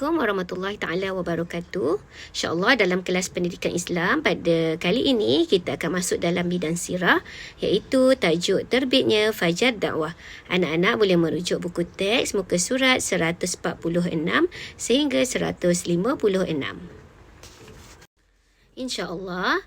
Assalamualaikum warahmatullahi taala wabarakatuh. InsyaAllah dalam kelas pendidikan Islam pada kali ini kita akan masuk dalam bidang sirah, iaitu tajuk terbitnya Fajar Dakwah. Anak-anak boleh merujuk buku teks muka surat 146 sehingga 156. InsyaAllah,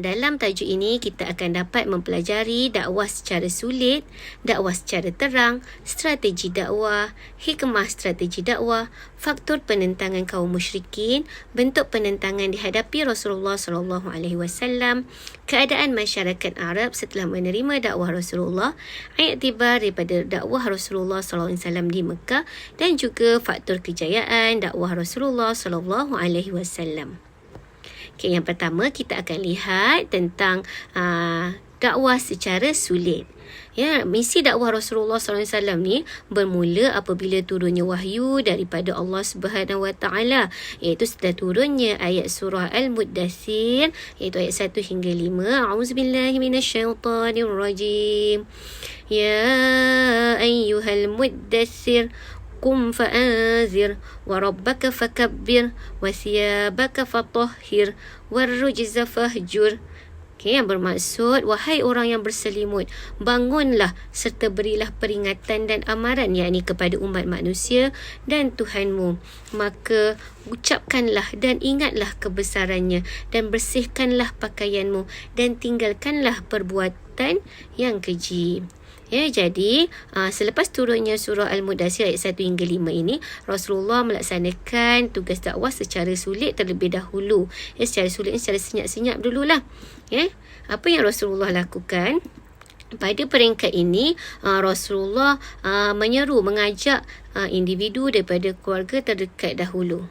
dalam tajuk ini kita akan dapat mempelajari dakwah secara sulit, dakwah secara terang, strategi dakwah, hikmah strategi dakwah, faktor penentangan kaum musyrikin, bentuk penentangan dihadapi Rasulullah SAW, keadaan masyarakat Arab setelah menerima dakwah Rasulullah, iktibar daripada dakwah Rasulullah SAW di Mekah, dan juga faktor kejayaan dakwah Rasulullah SAW. Okay, yang pertama kita akan lihat tentang dakwah secara sulit. Ya, misi dakwah Rasulullah SAW ni bermula apabila turunnya wahyu daripada Allah Subhanahu Wa Taala, iaitu setelah turunnya ayat surah Al-Muddathir, iaitu ayat 1 hingga 5. A'udzubillahi minasyaitanirrajim. Ya ayyuhal muddathir قم فأنذر وربك فكبر وثيابك فطهر والرجز فاهجر. Okay, yang bermaksud, wahai orang yang berselimut, bangunlah serta berilah peringatan dan amaran, yakni kepada umat manusia dan Tuhanmu. Maka ucapkanlah dan ingatlah kebesarannya, dan bersihkanlah pakaianmu, dan tinggalkanlah perbuatan yang keji. Ya, jadi selepas turunnya surah Al-Muddathir ayat 1 hingga 5 ini, Rasulullah melaksanakan tugas dakwah secara sulit terlebih dahulu. Ya, secara sulit ni secara senyap-senyap dululah. Ya, apa yang Rasulullah lakukan? Pada peringkat ini, Rasulullah mengajak individu daripada keluarga terdekat dahulu.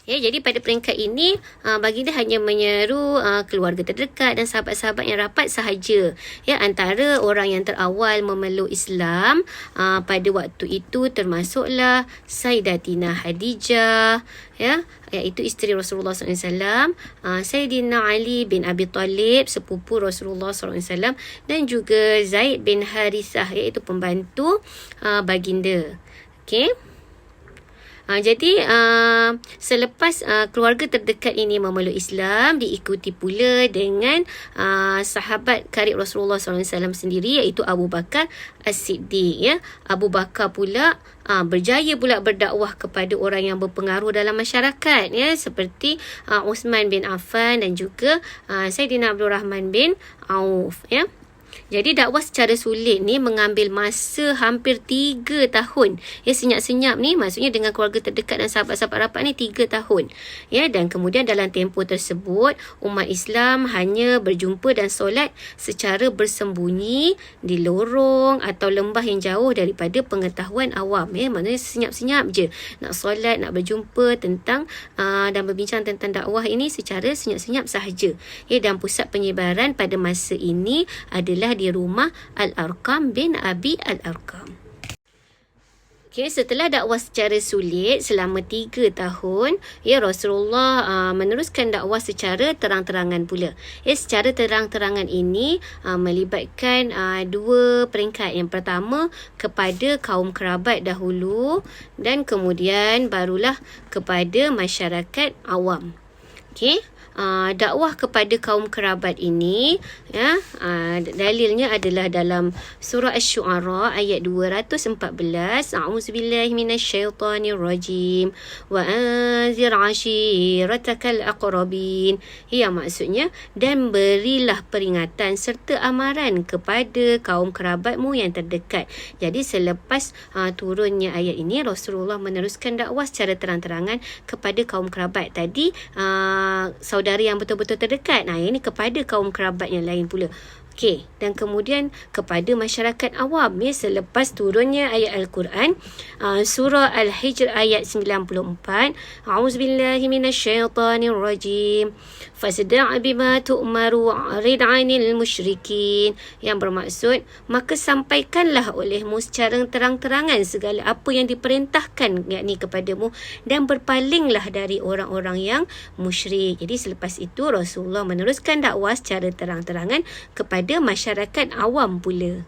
Ya, jadi pada peringkat ini, baginda hanya menyeru keluarga terdekat dan sahabat-sahabat yang rapat sahaja. Ya, antara orang yang terawal memeluk Islam pada waktu itu termasuklah Sayyidatina Khadijah, ya, iaitu isteri Rasulullah SAW, Sayyidina Ali bin Abi Talib, sepupu Rasulullah SAW, dan juga Zaid bin Harithah, iaitu pembantu baginda. Okey. Jadi selepas keluarga terdekat ini memeluk Islam, diikuti pula dengan sahabat karib Rasulullah SAW sendiri, iaitu Abu Bakar As-Siddiq. Ya, Abu Bakar pula berjaya pula berdakwah kepada orang yang berpengaruh dalam masyarakat, ya, seperti Uthman bin Affan dan juga Sayyidina Abdul Rahman bin Auf. Ya. Jadi dakwah secara sulit ni mengambil masa hampir 3 tahun. Ya, senyap-senyap ni maksudnya dengan keluarga terdekat dan sahabat-sahabat rapat ni 3 tahun. Ya, dan kemudian dalam tempoh tersebut umat Islam hanya berjumpa dan solat secara bersembunyi di lorong atau lembah yang jauh daripada pengetahuan awam. Ya, maknanya senyap-senyap je nak solat, nak berjumpa tentang dan berbincang tentang dakwah ini secara senyap-senyap sahaja. Ya, dan pusat penyebaran pada masa ini adalah di rumah Al-Arqam bin Abi Al-Arqam. Okay, setelah dakwah secara sulit selama 3 tahun, ya, Rasulullah meneruskan dakwah secara terang-terangan pula. Ya, secara terang-terangan ini melibatkan 2 peringkat. Yang pertama kepada kaum kerabat dahulu, dan kemudian barulah kepada masyarakat awam. Okey. Dakwah kepada kaum kerabat ini, ya, dalilnya adalah dalam surah Asy-Syu'ara ayat 214. A'udzubillahi minasyaitonirrajim. Wa anzir 'ashiratakal aqrabin. Ya, maksudnya, dan berilah peringatan serta amaran kepada kaum kerabatmu yang terdekat. Jadi selepas turunnya ayat ini, Rasulullah meneruskan dakwah secara terang-terangan kepada kaum kerabat. Tadi saudara yang betul-betul terdekat. Ini kepada kaum kerabat yang lain pula. Okey, dan kemudian kepada masyarakat awam, ya, selepas turunnya ayat Al-Quran, surah Al-Hijr ayat 94. A'udzubillahi minasyaitanirrajim. Fasda' bima tu'maru 'arid 'anil musyrikin. Yang bermaksud, maka sampaikanlah olehmu secara terang-terangan segala apa yang diperintahkan, yakni kepadamu, dan berpalinglah dari orang-orang yang musyrik. Jadi selepas itu Rasulullah meneruskan dakwah secara terang-terangan kepada masyarakat awam pula.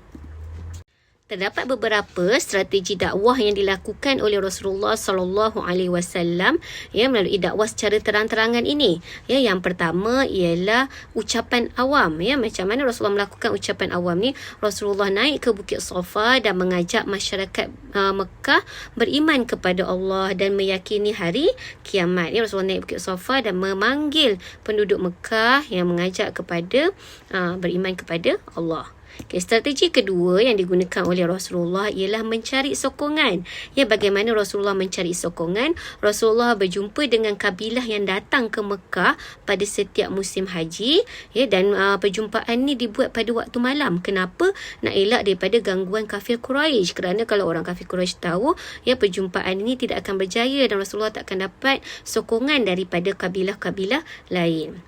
Terdapat beberapa strategi dakwah yang dilakukan oleh Rasulullah sallallahu alaihi wasallam melalui dakwah secara terang-terangan ini. Yang pertama ialah ucapan awam. Macam mana Rasulullah melakukan ucapan awam ni? Rasulullah naik ke Bukit Safa dan mengajak masyarakat Mekah beriman kepada Allah dan meyakini hari kiamat. Rasulullah naik Bukit Safa dan memanggil penduduk Mekah yang mengajak kepada beriman kepada Allah. Strategi kedua yang digunakan oleh Rasulullah ialah mencari sokongan. Bagaimana Rasulullah mencari sokongan? Rasulullah berjumpa dengan kabilah yang datang ke Mekah pada setiap musim haji, dan perjumpaan ni dibuat pada waktu malam. Kenapa? Nak elak daripada gangguan kafir Quraisy. Kerana kalau orang kafir Quraisy tahu perjumpaan ini tidak akan berjaya dan Rasulullah tak akan dapat sokongan daripada kabilah-kabilah lain.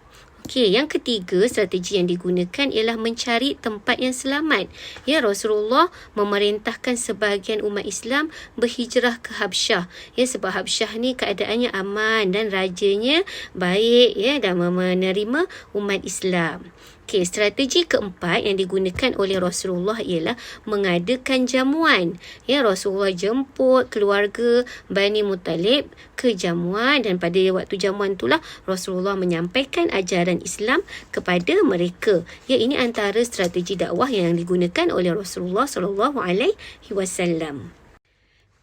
Yang ketiga, strategi yang digunakan ialah mencari tempat yang selamat. Rasulullah memerintahkan sebahagian umat Islam berhijrah ke Habsyah. Sebab Habsyah ni keadaannya aman dan rajanya baik dan menerima umat Islam. Strategi keempat yang digunakan oleh Rasulullah ialah mengadakan jamuan. Rasulullah jemput keluarga Bani Muttalib ke jamuan dan pada waktu jamuan itulah Rasulullah menyampaikan ajaran Islam kepada mereka. Ini antara strategi dakwah yang digunakan oleh Rasulullah sallallahu alaihi wasallam.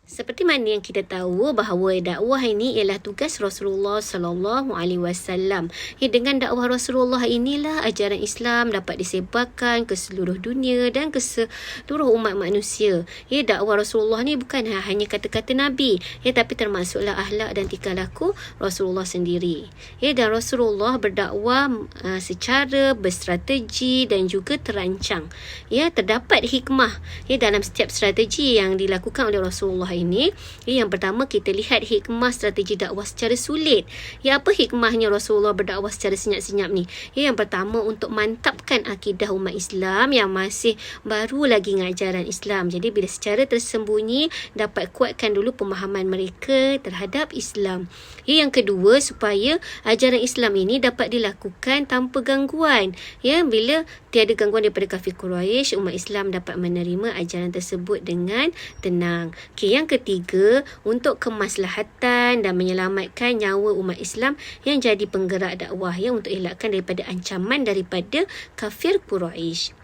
Seperti mana yang kita tahu bahawa dakwah ini ialah tugas Rasulullah sallallahu alaihi wasallam. Dengan dakwah Rasulullah inilah ajaran Islam dapat disebarkan ke seluruh dunia dan ke seluruh umat manusia. Dakwah Rasulullah ni bukan hanya kata-kata Nabi, tapi termasuklah akhlak dan tingkah laku Rasulullah sendiri. Dan Rasulullah berdakwah secara berstrategi dan juga terancang. Terdapat hikmah dalam setiap strategi yang dilakukan oleh Rasulullah ini. Yang pertama, kita lihat hikmah strategi dakwah secara sulit. Apa hikmahnya Rasulullah berdakwah secara senyap-senyap ni? Yang pertama, untuk mantapkan akidah umat Islam yang masih baru lagi ngajaran Islam. Jadi bila secara tersembunyi dapat kuatkan dulu pemahaman mereka terhadap Islam. Yang kedua, supaya ajaran Islam ini dapat dilakukan tanpa gangguan. Bila tiada gangguan daripada kafir Quraisy, umat Islam dapat menerima ajaran tersebut dengan tenang. Yang ketiga, untuk kemaslahatan dan menyelamatkan nyawa umat Islam yang jadi penggerak dakwah untuk elakkan daripada ancaman daripada kafir Quraisy.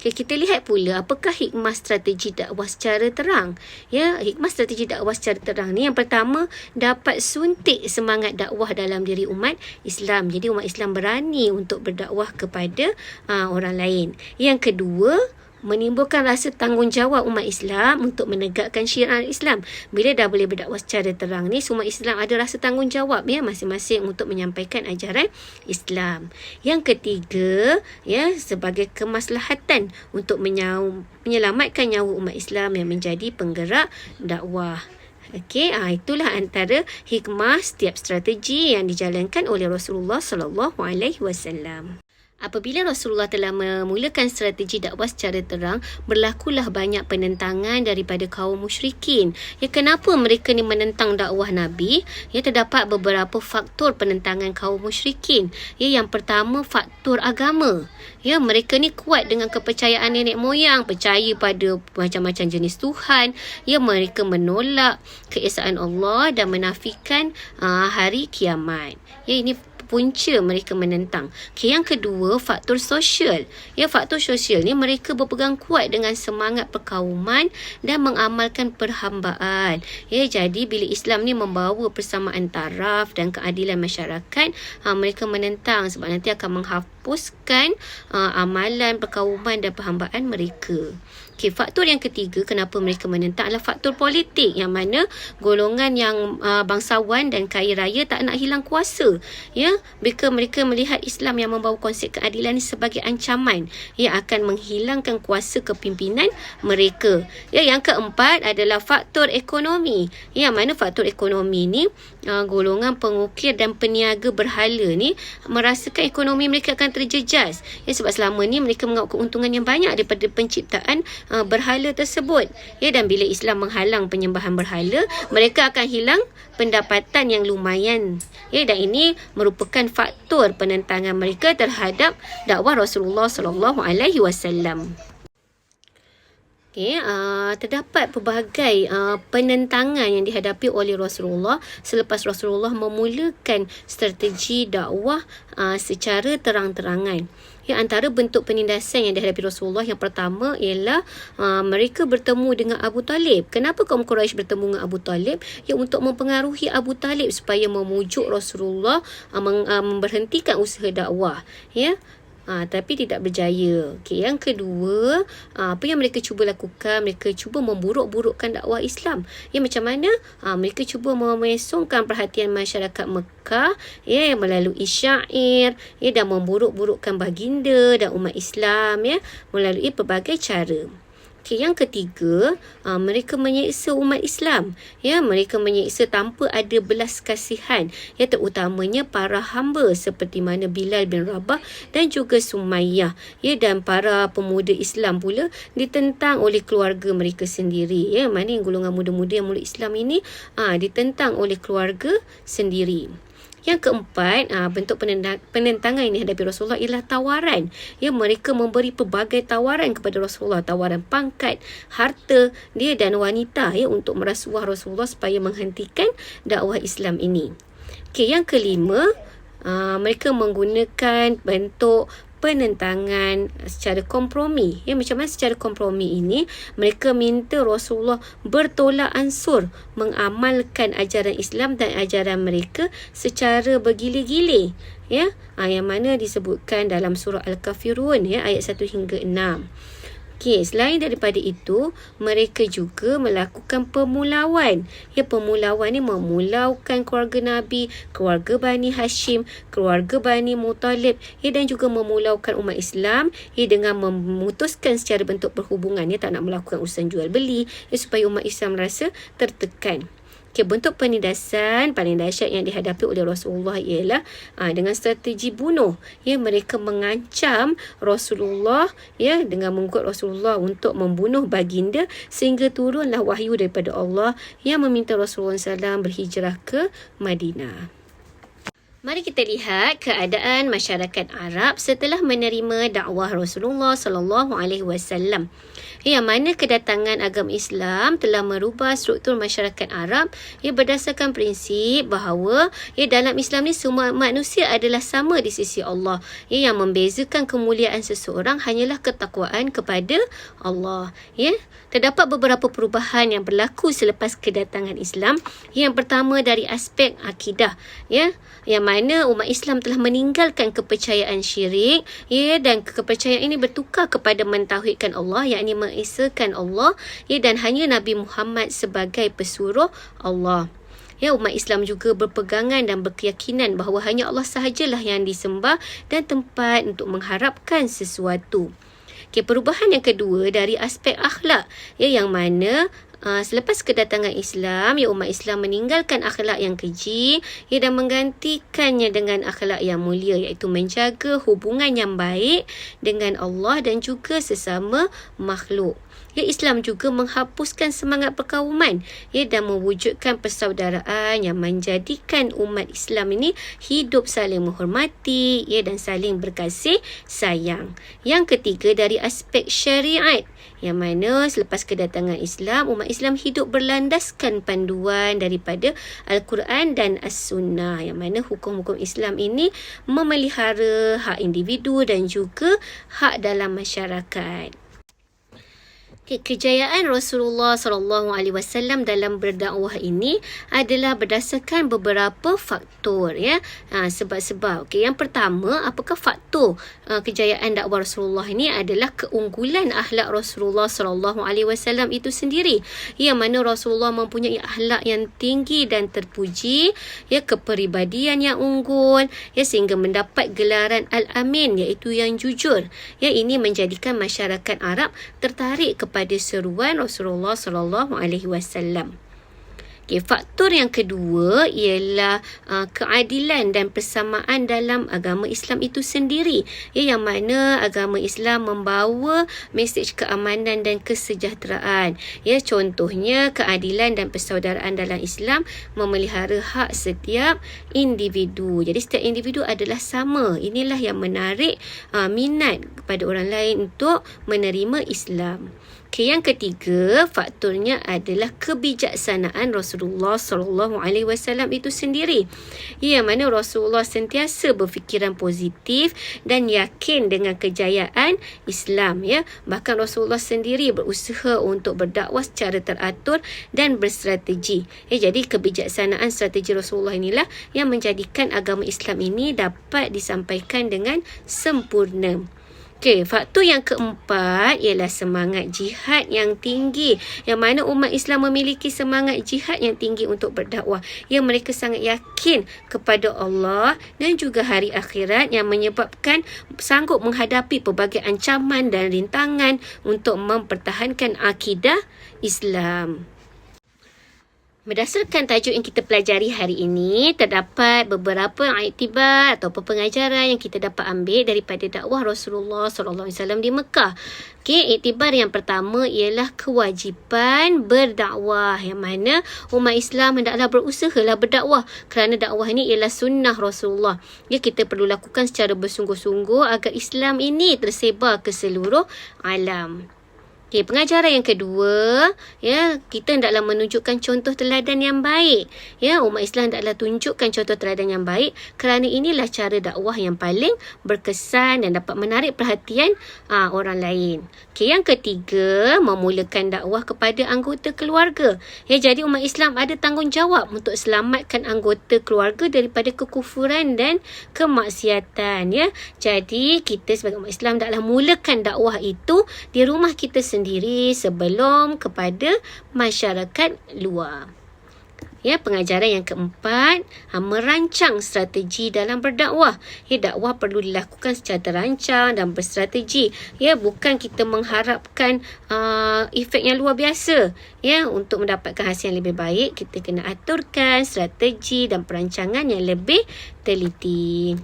Kita lihat pula apakah hikmah strategi dakwah secara terang. Hikmah strategi dakwah secara terang ni, yang pertama, dapat suntik semangat dakwah dalam diri umat Islam. Jadi umat Islam berani untuk berdakwah kepada orang lain. Yang kedua, menimbulkan rasa tanggungjawab umat Islam untuk menegakkan syiar Islam. Bila dah boleh berdakwah secara terang ni, semua Islam ada rasa tanggungjawab masing-masing untuk menyampaikan ajaran Islam. Yang ketiga, sebagai kemaslahatan untuk menyelamatkan nyawa umat Islam yang menjadi penggerak dakwah. Itulah antara hikmah setiap strategi yang dijalankan oleh Rasulullah sallallahu alaihi wasallam. Apabila Rasulullah telah memulakan strategi dakwah secara terang, berlakulah banyak penentangan daripada kaum musyrikin. Kenapa mereka ni menentang dakwah Nabi? Terdapat beberapa faktor penentangan kaum musyrikin. Yang pertama, faktor agama. Mereka ni kuat dengan kepercayaan nenek moyang, percaya pada macam-macam jenis Tuhan. Mereka menolak keesaan Allah dan menafikan hari kiamat. Ini punca mereka menentang. Yang kedua, faktor sosial. Faktor sosial ni, mereka berpegang kuat dengan semangat perkauman dan mengamalkan perhambaan. Jadi bila Islam ni membawa persamaan taraf dan keadilan masyarakat, mereka menentang sebab nanti akan menghapuskan amalan perkauman dan perhambaan mereka. Faktor yang ketiga kenapa mereka menentang adalah faktor politik, yang mana golongan yang bangsawan dan kaya raya tak nak hilang kuasa. Mereka melihat Islam yang membawa konsep keadilan sebagai ancaman yang akan menghilangkan kuasa kepimpinan mereka. Yang keempat adalah faktor ekonomi, yang mana faktor ekonomi ni, golongan pengukir dan peniaga berhala ni merasakan ekonomi mereka akan terjejas. Sebab selama ni mereka mengaut keuntungan yang banyak daripada penciptaan berhala tersebut. Dan bila Islam menghalang penyembahan berhala, mereka akan hilang pendapatan yang lumayan. Dan ini merupakan faktor penentangan mereka terhadap dakwah Rasulullah sallallahu alaihi wasallam. Terdapat pelbagai penentangan yang dihadapi oleh Rasulullah selepas Rasulullah memulakan strategi dakwah secara terang-terangan. Antara bentuk penindasan yang dihadapi Rasulullah yang pertama ialah mereka bertemu dengan Abu Talib. Kenapa kaum Quraisy bertemu dengan Abu Talib? Untuk mempengaruhi Abu Talib supaya memujuk Rasulullah memberhentikan usaha dakwah. Tapi tidak berjaya. Yang kedua, apa yang mereka cuba lakukan? Mereka cuba memburuk-burukkan dakwah Islam. Macam mana? Mereka cuba memesongkan perhatian masyarakat Mekah melalui syair dan memburuk-burukkan baginda dan umat Islam melalui pelbagai cara. Yang ketiga, mereka menyeksa umat Islam. Mereka menyeksa tanpa ada belas kasihan. Terutamanya para hamba seperti mana Bilal bin Rabah dan juga Sumayyah. Dan para pemuda Islam pula ditentang oleh keluarga mereka sendiri. Mana yang golongan muda-muda yang mulut Islam ini ditentang oleh keluarga sendiri. Yang keempat, bentuk penentangan yang dihadapi Rasulullah ialah tawaran. Mereka memberi pelbagai tawaran kepada Rasulullah. Tawaran pangkat, harta dia dan wanita untuk merasuah Rasulullah supaya menghentikan dakwah Islam ini. Yang kelima, mereka menggunakan bentuk penentangan secara kompromi. Macam mana secara kompromi ini? Mereka minta Rasulullah bertolak ansur mengamalkan ajaran Islam dan ajaran mereka secara bergila-gila. Yang mana disebutkan dalam surah Al-Kafirun ayat 1 hingga 6. Selain daripada itu, mereka juga melakukan pemulauan. Pemulauan ni memulaukan keluarga Nabi, keluarga Bani Hashim, keluarga Bani Muttalib dan juga memulaukan umat Islam dengan memutuskan secara bentuk perhubungan. Tak nak melakukan urusan jual beli supaya umat Islam rasa tertekan. Bentuk penindasan paling dahsyat yang dihadapi oleh Rasulullah ialah dengan strategi bunuh. Mereka mengancam Rasulullah dengan mengikut Rasulullah untuk membunuh baginda sehingga turunlah wahyu daripada Allah yang meminta Rasulullah SAW berhijrah ke Madinah. Mari kita lihat keadaan masyarakat Arab setelah menerima dakwah Rasulullah sallallahu alaihi wasallam. Yang mana kedatangan agama Islam telah merubah struktur masyarakat Arab berdasarkan prinsip bahawa dalam Islam ni semua manusia adalah sama di sisi Allah. Yang membezakan kemuliaan seseorang hanyalah ketakwaan kepada Allah. Terdapat beberapa perubahan yang berlaku selepas kedatangan Islam. Yang pertama dari aspek akidah. Yang mana umat Islam telah meninggalkan kepercayaan syirik dan kepercayaan ini bertukar kepada mentauhidkan Allah, yakni mengesakan Allah dan hanya Nabi Muhammad sebagai pesuruh Allah. Umat Islam juga berpegangan dan berkeyakinan bahawa hanya Allah sahajalah yang disembah dan tempat untuk mengharapkan sesuatu. Perubahan yang kedua dari aspek akhlak, yang mana selepas kedatangan Islam, umat Islam meninggalkan akhlak yang keji dan menggantikannya dengan akhlak yang mulia, iaitu menjaga hubungan yang baik dengan Allah dan juga sesama makhluk. Islam juga menghapuskan semangat perkauman dan mewujudkan persaudaraan yang menjadikan umat Islam ini hidup saling menghormati dan saling berkasih sayang. Yang ketiga dari aspek syariat, yang mana selepas kedatangan Islam, umat Islam hidup berlandaskan panduan daripada Al-Quran dan As-Sunnah, yang mana hukum-hukum Islam ini memelihara hak individu dan juga hak dalam masyarakat. Kejayaan Rasulullah SAW dalam berdakwah ini adalah berdasarkan beberapa faktor sebab-sebab. Yang pertama, apakah faktor kejayaan dakwah Rasulullah ini adalah keunggulan akhlak Rasulullah SAW itu sendiri, yang mana Rasulullah mempunyai akhlak yang tinggi dan terpuji, kepribadian yang unggul, sehingga mendapat gelaran Al-Amin, iaitu yang jujur. Ini menjadikan masyarakat Arab tertarik kepada seruan Rasulullah sallallahu alaihi wasallam. Faktor yang kedua ialah keadilan dan persamaan dalam agama Islam itu sendiri, yang mana agama Islam membawa mesej keamanan dan kesejahteraan. Contohnya keadilan dan persaudaraan dalam Islam memelihara hak setiap individu. Jadi setiap individu adalah sama. Inilah yang menarik minat kepada orang lain untuk menerima Islam. Okay, yang ketiga, faktornya adalah kebijaksanaan Rasulullah SAW itu sendiri. Yang mana Rasulullah sentiasa berfikiran positif dan yakin dengan kejayaan Islam. Ya, bahkan Rasulullah sendiri berusaha untuk berdakwah secara teratur dan berstrategi. Jadi kebijaksanaan strategi Rasulullah inilah yang menjadikan agama Islam ini dapat disampaikan dengan sempurna. Okey, faktor yang keempat ialah semangat jihad yang tinggi. Yang mana umat Islam memiliki semangat jihad yang tinggi untuk berdakwah. Yang mereka sangat yakin kepada Allah dan juga hari akhirat yang menyebabkan sanggup menghadapi pelbagai ancaman dan rintangan untuk mempertahankan akidah Islam. Berdasarkan tajuk yang kita pelajari hari ini, terdapat beberapa iktibar atau pengajaran yang kita dapat ambil daripada dakwah Rasulullah SAW di Mekah. Okey, iktibar yang pertama ialah kewajipan berdakwah, yang mana umat Islam hendaklah berusahalah berdakwah kerana dakwah ini ialah sunnah Rasulullah. Ya, kita perlu lakukan secara bersungguh-sungguh agar Islam ini tersebar ke seluruh alam. Okay, pengajaran yang kedua, ya, kita hendaklah menunjukkan contoh teladan yang baik. Ya, umat Islam hendaklah tunjukkan contoh teladan yang baik kerana inilah cara dakwah yang paling berkesan dan dapat menarik perhatian orang lain. Okay, yang ketiga, memulakan dakwah kepada anggota keluarga. Ya, jadi umat Islam ada tanggungjawab untuk selamatkan anggota keluarga daripada kekufuran dan kemaksiatan. Ya, jadi kita sebagai umat Islam hendaklah mulakan dakwah itu di rumah kita sendiri sebelum kepada masyarakat luar. Ya, pengajaran yang keempat, merancang strategi dalam berdakwah. Ya, dakwah perlu dilakukan secara terancang dan berstrategi. Ya, bukan kita mengharapkan efek yang luar biasa. Ya, untuk mendapatkan hasil yang lebih baik, kita kena aturkan strategi dan perancangan yang lebih teliti.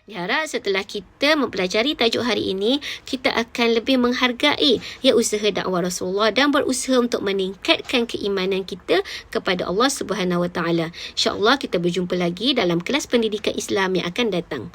Diharap setelah kita mempelajari tajuk hari ini, kita akan lebih menghargai usaha dakwah Rasulullah dan berusaha untuk meningkatkan keimanan kita kepada Allah Subhanahu Wa Taala. InsyaAllah kita berjumpa lagi dalam kelas pendidikan Islam yang akan datang.